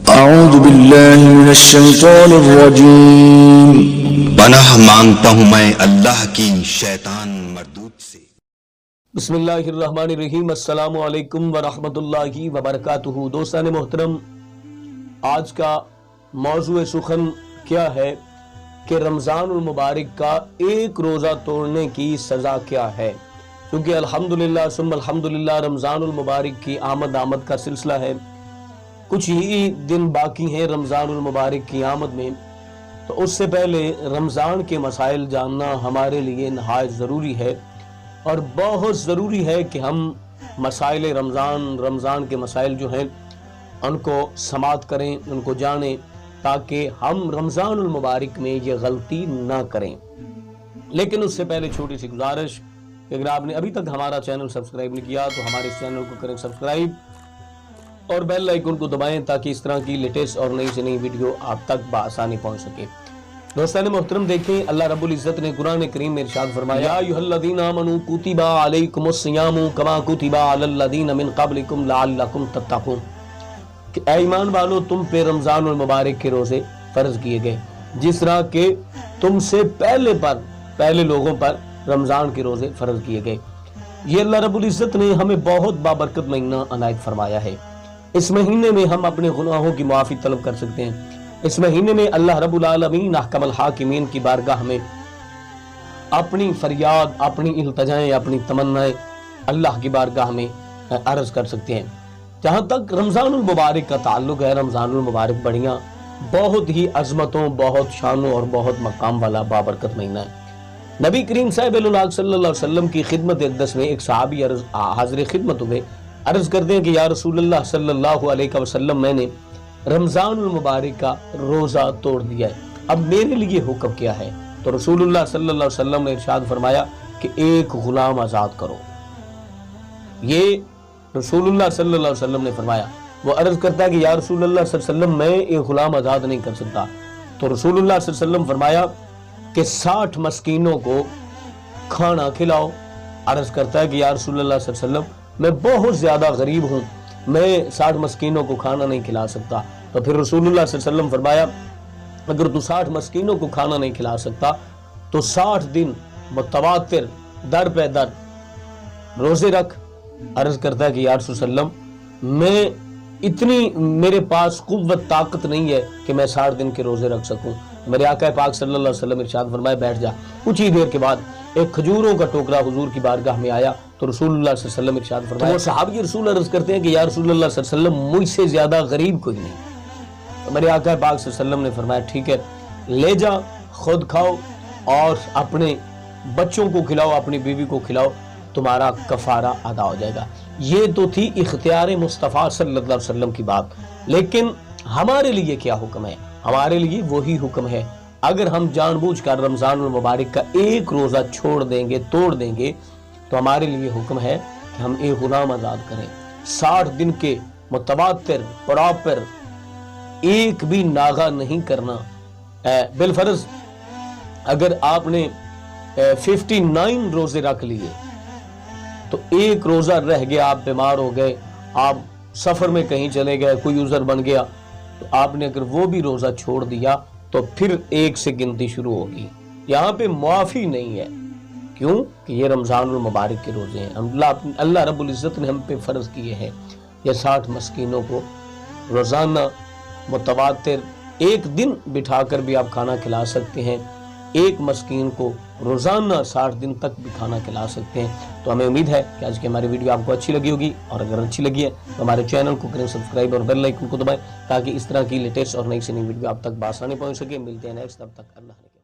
اعوذ باللہ من الشیطان الرجیم۔ پناہ مانگتا ہوں میں اللہ کی شیطان مردود سے۔ بسم اللہ الرحمن الرحیم۔ السلام علیکم ورحمۃ اللہ وبرکاتہ۔ دوستان محترم، آج کا موضوع سخن کیا ہے کہ رمضان المبارک کا ایک روزہ توڑنے کی سزا کیا ہے؟ کیونکہ الحمدللہ ثم الحمدللہ رمضان المبارک کی آمد کا سلسلہ ہے، کچھ ہی دن باقی ہیں رمضان المبارک کی آمد میں، تو اس سے پہلے رمضان کے مسائل جاننا ہمارے لیے نہایت ضروری ہے، اور بہت ضروری ہے کہ ہم مسائل رمضان کے مسائل جو ہیں ان کو سماعت کریں، ان کو جانیں، تاکہ ہم رمضان المبارک میں یہ غلطی نہ کریں۔ لیکن اس سے پہلے چھوٹی سی گزارش کہ اگر آپ نے ابھی تک ہمارا چینل سبسکرائب نہیں کیا تو ہمارے اس چینل کو کریں سبسکرائب اور بیل آئیکن کو دبائیں تاکہ اس طرح کی لیٹسٹ اور نئی سے نئی ویڈیو آپ تک بآسانی پہنچ سکے۔ دوستان محترم، دیکھیں اللہ رب العزت نے قرآن کریم میں ارشاد فرمایا، یا ایھا الذین آمنوا کتب علیکم الصیام کما کتب علی الذین من قبلکم لعلکم تتقون، کہ اے ایمان والو تم پہ رمضان المبارک کے روزے فرض کیے گئے جس طرح کہ تم سے پہلے لوگوں پر رمضان کے روزے فرض کیے گئے۔ یہ اللہ رب العزت نے ہمیں بہت بابرکت مہینہ عنایت فرمایا ہے۔ اس مہینے میں ہم اپنے گناہوں کی معافی طلب کر سکتے ہیں۔ اس مہینے میں اللہ رب العالمین احکم الحاکمین کی بارگاہ میں اپنی فریاد، اپنی التجائیں، اپنی تمنائیں اللہ کی بارگاہ میں عرض کر سکتے ہیں۔ جہاں تک رمضان المبارک کا تعلق ہے، رمضان المبارک بڑیاں بہت ہی عظمتوں، بہت شانوں اور بہت مقام والا بابرکت مہینہ ہے۔ نبی کریم صاحب صلی اللہ علیہ وسلم کی خدمت اقدس میں ایک صحابی حاضر خدمت ہوئے، عرض کرتے ہیں کہ یا رسول اللہ صلی اللہ علیہ وسلم، میں نے رمضان المبارک کا روزہ توڑ دیا ہے، اب میرے لیے حکم کیا ہے؟ تو رسول اللہ صلی اللہ علیہ وسلم نے ارشاد فرمایا کہ ایک غلام آزاد کرو۔ یہ رسول اللہ صلی اللہ علیہ وسلم نے فرمایا۔ وہ عرض کرتا ہے کہ یا رسول اللہ صلی اللہ علیہ وسلم، میں ایک غلام آزاد نہیں کر سکتا۔ تو رسول اللہ صلی اللہ علیہ وسلم فرمایا کہ 60 مسکینوں کو کھانا کھلاؤ۔ عرض کرتا ہے کہ یا رسول اللہ صلی اللہ علیہ وسلم، میں بہت زیادہ غریب ہوں، میں 60 مسکینوں کو کھانا نہیں کھلا سکتا۔ تو پھر رسول اللہ صلی اللہ علیہ وسلم فرمایا، اگر تو 60 مسکینوں کو کھانا نہیں کھلا سکتا تو 60 دن متواتر در پہ در روزے رکھ۔ عرض کرتا ہے کہ یا رسول اللہ میں میرے پاس قوت طاقت نہیں ہے کہ میں 60 دن کے روزے رکھ سکوں۔ میرے آقا پاک صلی اللہ علیہ وسلم ارشاد فرمائے بیٹھ جا۔ کچھ ہی دیر کے بعد ایک کھجوروں کا ٹوکرا حضور کی بارگاہ میں آیا تو رسول اللہ صلی اللہ علیہ وسلم ارشاد فرمایا، وہ صحابی رسول عرض کرتے ہیں کہ یا رسول اللہ صلی اللہ علیہ وسلم، مجھ سے زیادہ غریب کوئی نہیں۔ تو میرے آقا پاک صلی اللہ علیہ وسلم نے فرمایا ٹھیک ہے، لے جا، خود کھاؤ اور اپنے بچوں کو کھلاؤ، اپنی بیوی کو کھلاؤ، تمہارا کفارہ ادا ہو جائے گا۔ یہ تو تھی اختیار مصطفیٰ صلی اللہ علیہ وسلم کی بات، لیکن ہمارے لیے کیا حکم ہے؟ ہمارے لیے وہی حکم ہے، اگر ہم جان بوجھ کر رمضان المبارک کا ایک روزہ چھوڑ دیں گے، توڑ دیں گے، تو ہمارے لیے حکم ہے کہ ہم ایک غلام آزاد کریں۔ 60 دن کے متواتر پراپر ایک بھی ناغہ نہیں کرنا۔ بالفرض اگر آپ نے 59 روزے رکھ لیے تو ایک روزہ رہ گیا، آپ بیمار ہو گئے، آپ سفر میں کہیں چلے گئے، کوئی عذر بن گیا، تو آپ نے اگر وہ بھی روزہ چھوڑ دیا تو پھر 1 سے گنتی شروع ہوگی۔ یہاں پہ معافی نہیں ہے، کیوں کہ یہ رمضان المبارک کے روزے ہیں۔ اللہ رب العزت نے ہم پہ فرض کیے ہیں یہ 60 مسکینوں کو روزانہ متواتر ایک دن بٹھا کر بھی آپ کھانا کھلا سکتے ہیں، ایک مسکین کو روزانہ 60 دن تک بھی کھانا کھلا سکتے ہیں۔ تو ہمیں امید ہے کہ آج کی ہماری ویڈیو آپ کو اچھی لگی ہوگی، اور اگر اچھی لگی ہے تو ہمارے چینل کو کریں سبسکرائب اور بیل آئیکن کو دبائیں تاکہ اس طرح کی لیٹسٹ اور نئی سے نئی ویڈیو آپ تک بآسانی پہنچ سکے۔ ملتے ہیں نیکسٹ، تب تک اللہ حافظ۔